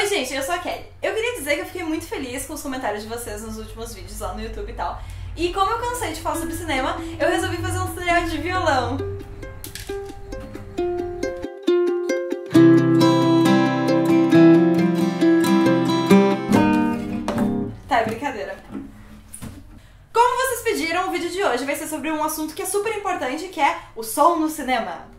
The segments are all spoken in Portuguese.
Oi gente, eu sou a Kelly. Eu queria dizer que eu fiquei muito feliz com os comentários de vocês nos últimos vídeos lá no YouTube e tal. E como eu cansei de falar sobre cinema, eu resolvi fazer um tutorial de violão. Tá, é brincadeira. Como vocês pediram, o vídeo de hoje vai ser sobre um assunto que é super importante, que é o som no cinema.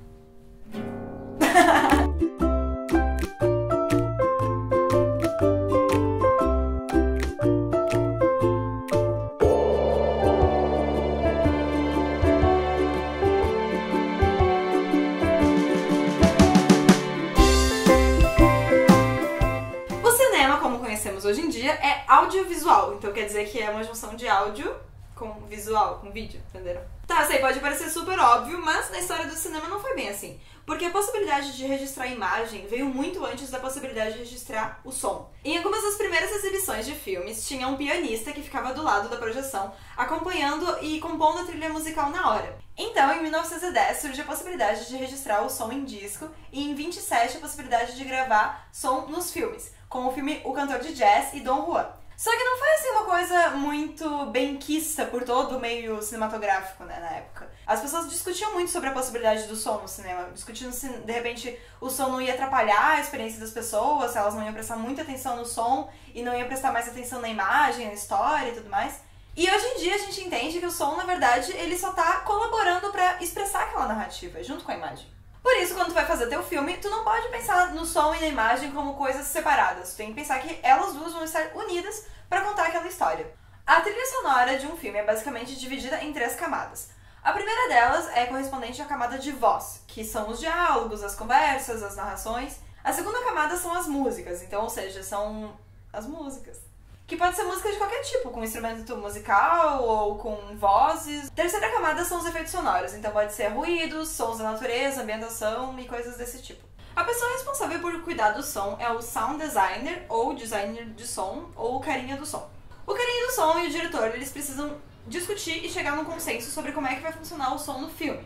Hoje em dia é audiovisual, então quer dizer que é uma junção de áudio com visual, com vídeo, entenderam? Tá, sei, pode parecer super óbvio, mas na história do cinema não foi bem assim. Porque a possibilidade de registrar a imagem veio muito antes da possibilidade de registrar o som. Em algumas das primeiras exibições de filmes, tinha um pianista que ficava do lado da projeção, acompanhando e compondo a trilha musical na hora. Então, em 1910, surge a possibilidade de registrar o som em disco, e em 27 a possibilidade de gravar som nos filmes, com o filme O Cantor de Jazz e Dom Juan. Só que não foi assim uma coisa muito benquista por todo o meio cinematográfico, né, na época. As pessoas discutiam muito sobre a possibilidade do som no cinema, discutindo se, de repente, o som não ia atrapalhar a experiência das pessoas, se elas não iam prestar muita atenção no som e não iam prestar mais atenção na imagem, na história e tudo mais. E hoje em dia a gente entende que o som, na verdade, ele só tá colaborando pra expressar aquela narrativa, junto com a imagem. Por isso, quando tu vai fazer teu filme, tu não pode pensar no som e na imagem como coisas separadas. Tu tem que pensar que elas duas vão estar unidas para contar aquela história. A trilha sonora de um filme é basicamente dividida em 3 camadas. A primeira delas é correspondente à camada de voz, que são os diálogos, as conversas, as narrações. A segunda camada são as músicas, então, ou seja, são as músicas. Que pode ser música de qualquer tipo, com instrumento musical ou com vozes. Terceira camada são os efeitos sonoros, então pode ser ruídos, sons da natureza, ambientação e coisas desse tipo. A pessoa responsável por cuidar do som é o sound designer, ou designer de som, ou o carinha do som. O carinha do som e o diretor, eles precisam discutir e chegar num consenso sobre como é que vai funcionar o som no filme.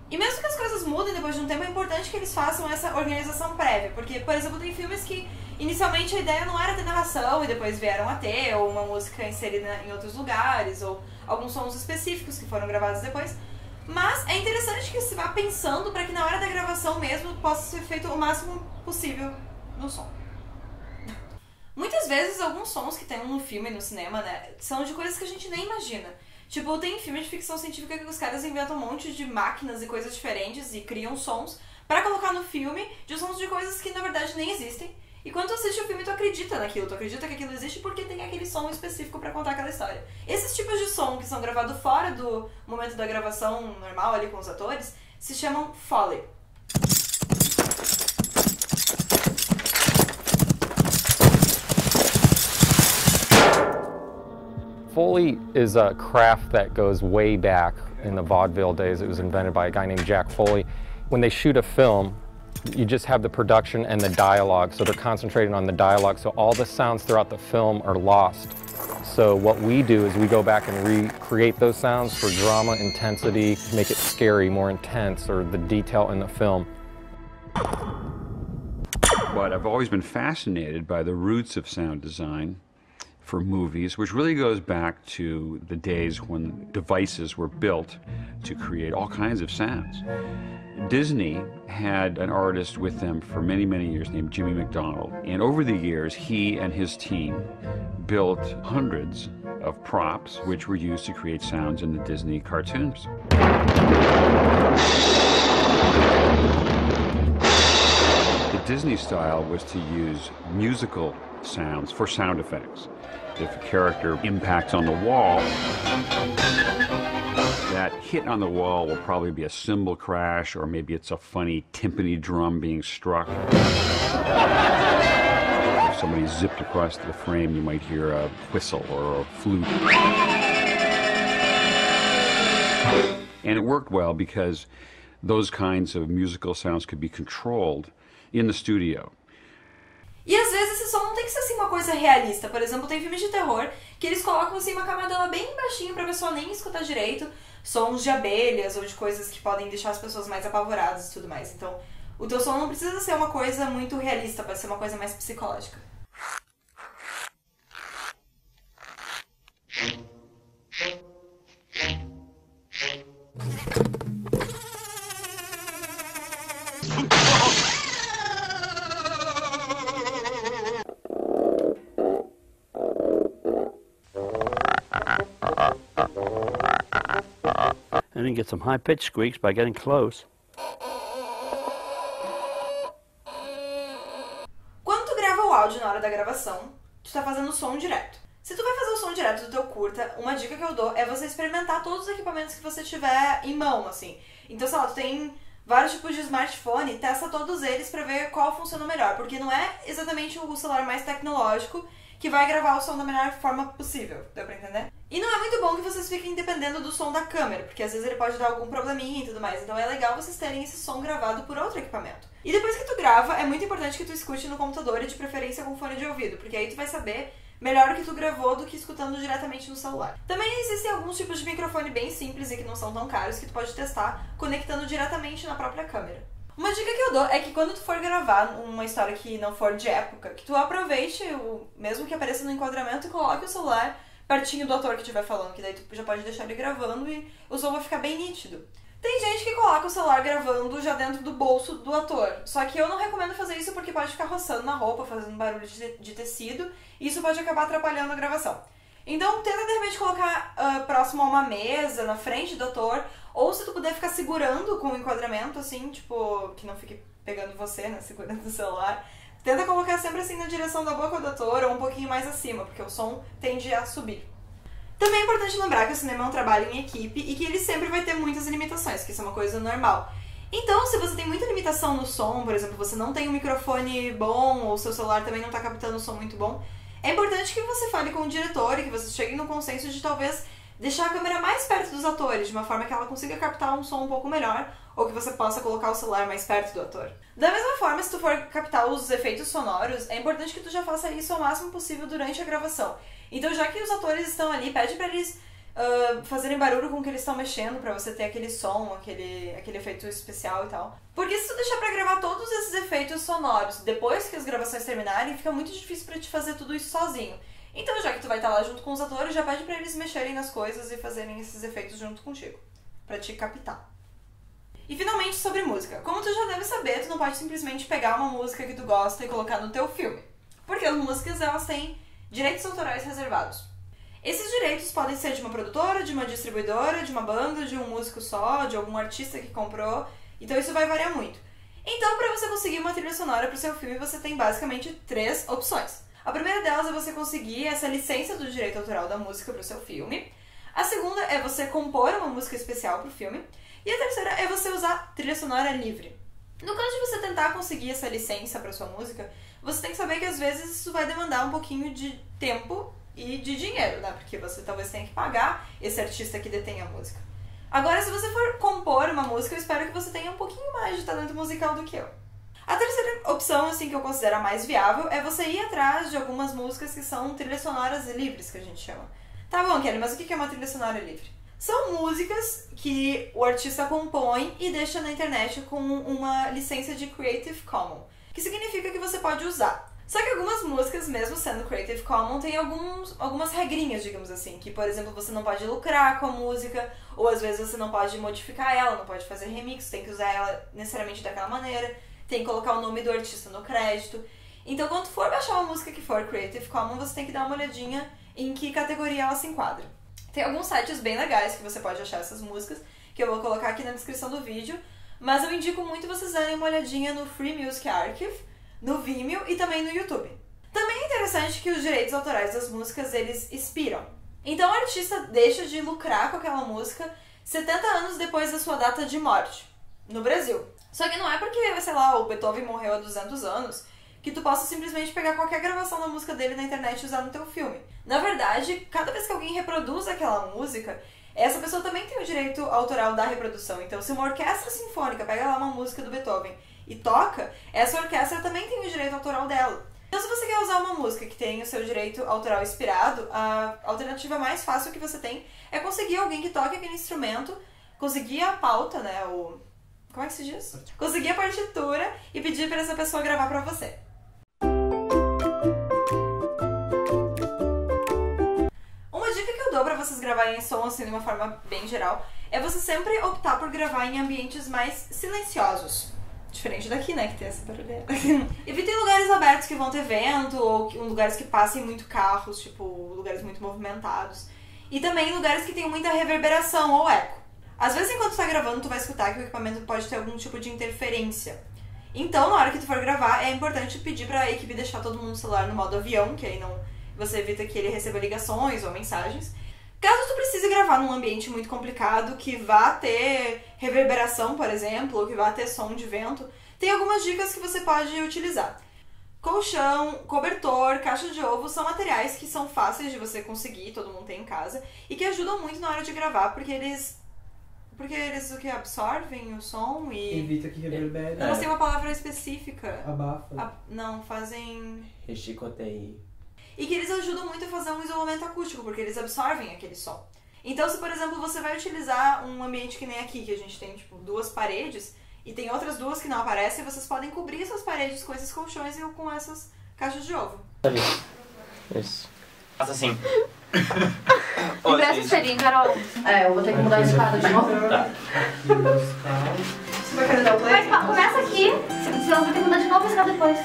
E mesmo que as coisas mudem depois de um tempo, é importante que eles façam essa organização prévia, porque, por exemplo, tem filmes que inicialmente a ideia não era ter narração e depois vieram a ter, ou uma música inserida em outros lugares, ou alguns sons específicos que foram gravados depois. Mas é interessante que se vá pensando para que na hora da gravação mesmo possa ser feito o máximo possível no som. Muitas vezes alguns sons que tem no filme e no cinema, né, são de coisas que a gente nem imagina. Tipo, tem filme de ficção científica que os caras inventam um monte de máquinas e coisas diferentes e criam sons pra colocar no filme de sons de coisas que na verdade nem existem. E quando tu assiste o filme, tu acredita naquilo, tu acredita que aquilo existe porque tem aquele som específico pra contar aquela história. Esses tipos de som que são gravados fora do momento da gravação normal ali com os atores, se chamam Foley. Foley is a craft that goes way back in the vaudeville days. It was invented by a guy named Jack Foley. When they shoot a film, you just have the production and the dialogue, so they're concentrating on the dialogue, so all the sounds throughout the film are lost. So what we do is we go back and recreate those sounds for drama, intensity, make it scary, more intense, or the detail in the film. But I've always been fascinated by the roots of sound design for movies, which really goes back to the days when devices were built to create all kinds of sounds. Disney had an artist with them for many, many years named Jimmy McDonald. And over the years, he and his team built hundreds of props which were used to create sounds in the Disney cartoons. The Disney style was to use musical sounds for sound effects. If a character impacts on the wall, that hit on the wall will probably be a cymbal crash, or maybe it's a funny timpani drum being struck. If somebody zipped across the frame, you might hear a whistle or a flute. And it worked well because those kinds of musical sounds could be controlled in the studio. E às vezes esse som não tem que ser assim uma coisa realista. Por exemplo, tem filmes de terror que eles colocam assim uma camada lá bem baixinho pra pessoa nem escutar direito, sons de abelhas ou de coisas que podem deixar as pessoas mais apavoradas e tudo mais. Então, o teu som não precisa ser uma coisa muito realista, pode ser uma coisa mais psicológica. Then you get some high-pitched squeaks by getting close. Quando tu grava o áudio na hora da gravação, tu tá fazendo som direto. Se tu vai fazer o som direto do teu curta, uma dica que eu dou é você experimentar todos os equipamentos que você tiver em mão, assim. Então, sei lá, tu tem vários tipos de smartphone, testa todos eles pra ver qual funciona melhor, porque não é exatamente o celular mais tecnológico que vai gravar o som da melhor forma possível, deu pra entender? E não é muito bom que vocês fiquem dependendo do som da câmera, porque às vezes ele pode dar algum probleminha e tudo mais, então é legal vocês terem esse som gravado por outro equipamento. E depois que tu grava, é muito importante que tu escute no computador e de preferência com fone de ouvido, porque aí tu vai saber melhor o que tu gravou do que escutando diretamente no celular. Também existem alguns tipos de microfone bem simples e que não são tão caros que tu pode testar conectando diretamente na própria câmera. Uma dica que eu dou é que quando tu for gravar uma história que não for de época, que tu aproveite o mesmo que apareça no enquadramento e coloque o celular pertinho do ator que estiver falando, que daí tu já pode deixar ele gravando e o som vai ficar bem nítido. Tem gente que coloca o celular gravando já dentro do bolso do ator, só que eu não recomendo fazer isso porque pode ficar roçando na roupa, fazendo barulho de tecido, e isso pode acabar atrapalhando a gravação. Então tenta de repente colocar próximo a uma mesa, na frente do ator, ou se tu puder ficar segurando com o enquadramento, assim, tipo, que não fique pegando você, né, segurando o celular. Tenta colocar sempre assim na direção da boca do ator ou um pouquinho mais acima, porque o som tende a subir. Também é importante lembrar que o cinema é um trabalho em equipe e que ele sempre vai ter muitas limitações, que isso é uma coisa normal. Então, se você tem muita limitação no som, por exemplo, você não tem um microfone bom ou seu celular também não está captando um som muito bom, é importante que você fale com o diretor e que vocês cheguem no consenso de talvez deixar a câmera mais perto dos atores, de uma forma que ela consiga captar um som um pouco melhor, ou que você possa colocar o celular mais perto do ator. Da mesma forma, se tu for captar os efeitos sonoros, é importante que tu já faça isso ao máximo possível durante a gravação. Então, já que os atores estão ali, pede pra eles fazerem barulho com o que eles estão mexendo, pra você ter aquele som, aquele efeito especial e tal. Porque se tu deixar pra gravar todos esses efeitos sonoros depois que as gravações terminarem, fica muito difícil pra te fazer tudo isso sozinho. Então, já que tu vai estar lá junto com os atores, já pede pra eles mexerem nas coisas e fazerem esses efeitos junto contigo, pra te captar. E finalmente, sobre música. Como tu já deve saber, tu não pode simplesmente pegar uma música que tu gosta e colocar no teu filme. Porque as músicas, elas têm direitos autorais reservados. Esses direitos podem ser de uma produtora, de uma distribuidora, de uma banda, de um músico só, de algum artista que comprou. Então isso vai variar muito. Então, para você conseguir uma trilha sonora para o seu filme, você tem basicamente 3 opções. A primeira delas é você conseguir essa licença do direito autoral da música para o seu filme. A segunda é você compor uma música especial para o filme. E a terceira é você usar trilha sonora livre. No caso de você tentar conseguir essa licença para sua música, você tem que saber que às vezes isso vai demandar um pouquinho de tempo e de dinheiro, né? Porque você talvez tenha que pagar esse artista que detém a música. Agora, se você for compor uma música, eu espero que você tenha um pouquinho mais de talento musical do que eu. A terceira opção, assim, que eu considero a mais viável, é você ir atrás de algumas músicas que são trilhas sonoras livres, que a gente chama. Tá bom, Kelly, mas o que é uma trilha sonora livre? São músicas que o artista compõe e deixa na internet com uma licença de Creative Commons, que significa que você pode usar. Só que algumas músicas, mesmo sendo Creative Commons, tem algumas regrinhas, digamos assim, que, por exemplo, você não pode lucrar com a música, ou às vezes você não pode modificar ela, não pode fazer remix, tem que usar ela necessariamente daquela maneira, tem que colocar o nome do artista no crédito. Então, quando for baixar uma música que for Creative Commons, você tem que dar uma olhadinha em que categoria ela se enquadra. Tem alguns sites bem legais que você pode achar essas músicas, que eu vou colocar aqui na descrição do vídeo, mas eu indico muito vocês darem uma olhadinha no Free Music Archive, no Vimeo e também no YouTube. Também é interessante que os direitos autorais das músicas, eles expiram. Então o artista deixa de lucrar com aquela música 70 anos depois da sua data de morte, no Brasil. Só que não é porque, sei lá, o Beethoven morreu há 200 anos, que tu possa simplesmente pegar qualquer gravação da música dele na internet e usar no teu filme. Na verdade, cada vez que alguém reproduz aquela música, essa pessoa também tem o direito autoral da reprodução. Então, se uma orquestra sinfônica pega lá uma música do Beethoven e toca, essa orquestra também tem o direito autoral dela. Então, se você quer usar uma música que tem o seu direito autoral expirado, a alternativa mais fácil que você tem é conseguir alguém que toque aquele instrumento, conseguir a pauta, né, como é que se diz? Conseguir a partitura e pedir para essa pessoa gravar pra você. Uma dica que eu dou pra vocês gravarem som assim de uma forma bem geral é você sempre optar por gravar em ambientes mais silenciosos. Diferente daqui, né, que tem essa barulheira. Evitem lugares abertos que vão ter vento ou lugares que passem muito carros, tipo lugares muito movimentados. E também lugares que tenham muita reverberação ou eco. Às vezes, enquanto tu tá gravando, tu vai escutar que o equipamento pode ter algum tipo de interferência. Então, na hora que tu for gravar, é importante pedir pra equipe deixar todo mundo no celular no modo avião, que aí não, você evita que ele receba ligações ou mensagens. Caso tu precise gravar num ambiente muito complicado, que vá ter reverberação, por exemplo, ou que vá ter som de vento, tem algumas dicas que você pode utilizar. Colchão, cobertor, caixa de ovo são materiais que são fáceis de você conseguir, todo mundo tem em casa, e que ajudam muito na hora de gravar, porque eles o que absorvem o som e... Evita que reverbere. Eu não sei uma palavra específica. Abafa. Não, fazem... Rechicoteie. E que eles ajudam muito a fazer um isolamento acústico, porque eles absorvem aquele som. Então, se por exemplo você vai utilizar um ambiente que nem aqui, que a gente tem tipo 2 paredes, e tem outras 2 que não aparecem, vocês podem cobrir essas paredes com esses colchões e com essas caixas de ovo. Isso. Faça assim. Empresta o espelhinho, Carol. É, eu vou ter que mudar a escada de novo. Tá. Você vai querer dar o play? Mas começa aqui, senão você vai ter que mudar de novo a escada depois.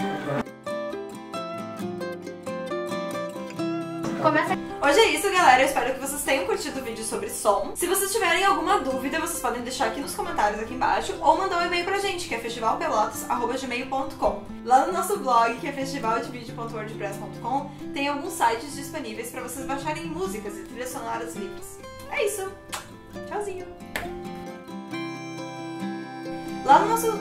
Começa aqui. Hoje é isso, galera. Eu espero que vocês tenham curtido o vídeo sobre som. Se vocês tiverem alguma dúvida, vocês podem deixar aqui nos comentários aqui embaixo ou mandar um e-mail pra gente, que é festivalpelotas@gmail.com. Lá no nosso blog, que é festivaldevideo.wordpress.com, tem alguns sites disponíveis pra vocês baixarem músicas e trilhas sonoras livres. É isso. Tchauzinho. Lá no nosso...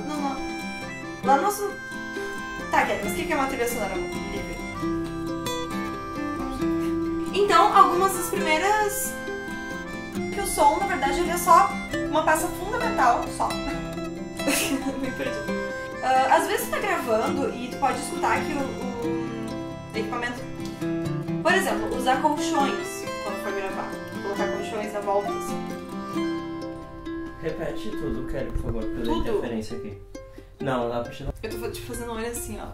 Tá, Kelly, mas o que é uma trilha sonora livre? Então, algumas das primeiras... Que o som, na verdade, ele é só uma peça fundamental, só. Me perdi. Às vezes tu tá gravando e tu pode escutar que o equipamento... Por exemplo, usar colchões quando for gravar. Colocar colchões na volta, assim. Repete tudo, Kelly, por favor, pela Tudo? interferência aqui. Não, dá pra tirar. Eu tô te fazendo olho assim, ó.